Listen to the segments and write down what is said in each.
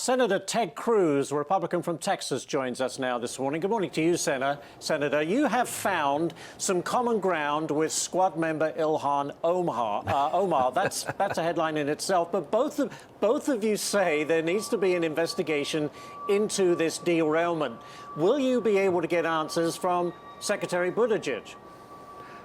Senator Ted Cruz, Republican from Texas, joins us now this morning. Good morning to you, Senator. You have found some common ground with squad member Ilhan Omar. That's a headline in itself. But both of you say there needs to be an investigation into this derailment. Will you be able to get answers from Secretary Buttigieg?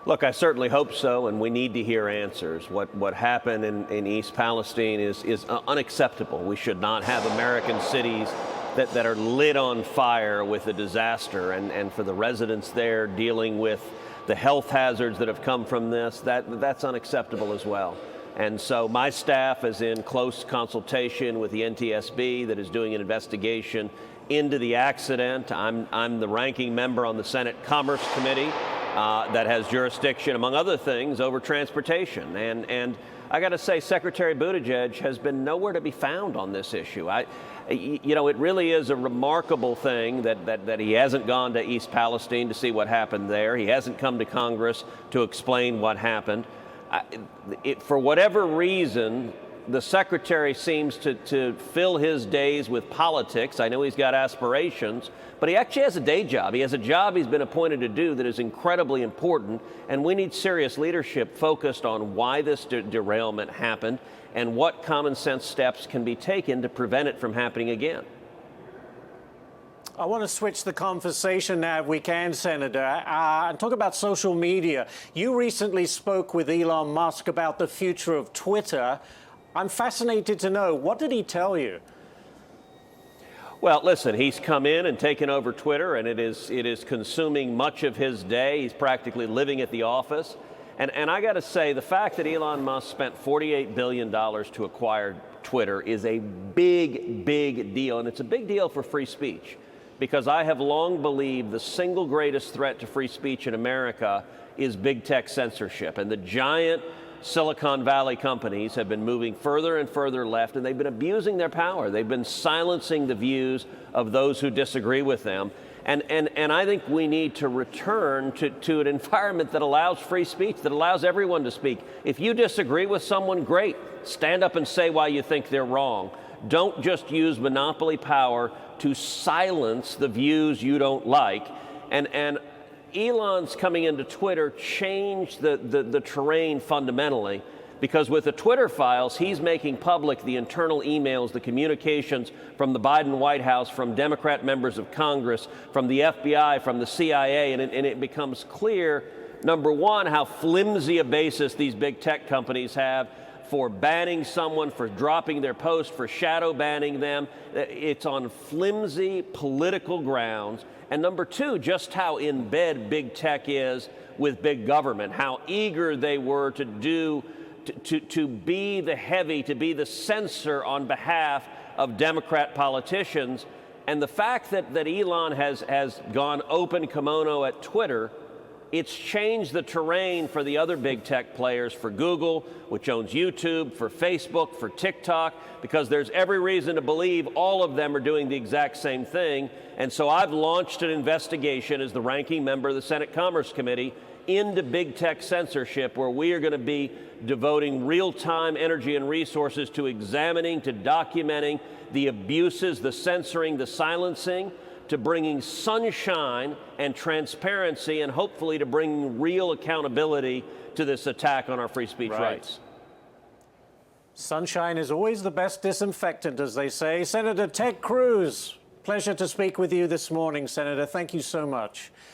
Look, I certainly hope so, and we need to hear answers. What happened in East Palestine is unacceptable. We should not have American cities that are lit on fire with a disaster, and for the residents there dealing with the health hazards that have come from this, that's unacceptable as well. And so my staff is in close consultation with the NTSB that is doing an investigation into the accident. I'm the ranking member on the Senate Commerce Committee that has jurisdiction, among other things, over transportation. And I got to say, Secretary Buttigieg has been nowhere to be found on this issue. It really is a remarkable thing that he hasn't gone to East Palestine to see what happened there. He hasn't come to Congress to explain what happened. For whatever reason, the secretary seems to fill his days with politics. I know he's got aspirations, but he actually has a day job. He has a job he's been appointed to do that is incredibly important, and we need serious leadership focused on why this derailment happened and what common sense steps can be taken to prevent it from happening again. I want to switch the conversation now, if we can, Senator, and talk about social media. You recently spoke with Elon Musk about the future of Twitter. I'm fascinated to know, what did he tell you? Well, listen, he's come in and taken over Twitter, and it is consuming much of his day. He's practically living at the office. And I got to say, the fact that Elon Musk spent $48 billion to acquire Twitter is a big, big deal. And it's a big deal for free speech, because I have long believed the single greatest threat to free speech in America is big tech censorship. And the giant Silicon Valley companies have been moving further and further left, and they've been abusing their power. They've been silencing the views of those who disagree with them. And I think we need to return to an environment that allows free speech, that allows everyone to speak. If you disagree with someone, great. Stand up and say why you think they're wrong. Don't just use monopoly power to silence the views you don't like. And Elon's coming into Twitter changed the terrain fundamentally, because with the Twitter files, he's making public the internal emails, the communications from the Biden White House, from Democrat members of Congress, from the FBI, from the CIA, and it becomes clear, number one, how flimsy a basis these big tech companies have for banning someone, for dropping their post, for shadow banning them. It's on flimsy political grounds. And number two, just how in bed big tech is with big government, how eager they were to be the heavy, to be the censor on behalf of Democrat politicians. And the fact that Elon has gone open kimono at Twitter, it's changed the terrain for the other big tech players, for Google, which owns YouTube, for Facebook, for TikTok, because there's every reason to believe all of them are doing the exact same thing. And so I've launched an investigation as the ranking member of the Senate Commerce Committee into big tech censorship, where we are going to be devoting real-time energy and resources to examining, to documenting the abuses, the censoring, the silencing, to bringing sunshine and transparency, and hopefully to bring real accountability to this attack on our free speech rights. Sunshine is always the best disinfectant, as they say. Senator Ted Cruz, pleasure to speak with you this morning, Senator. Thank you so much.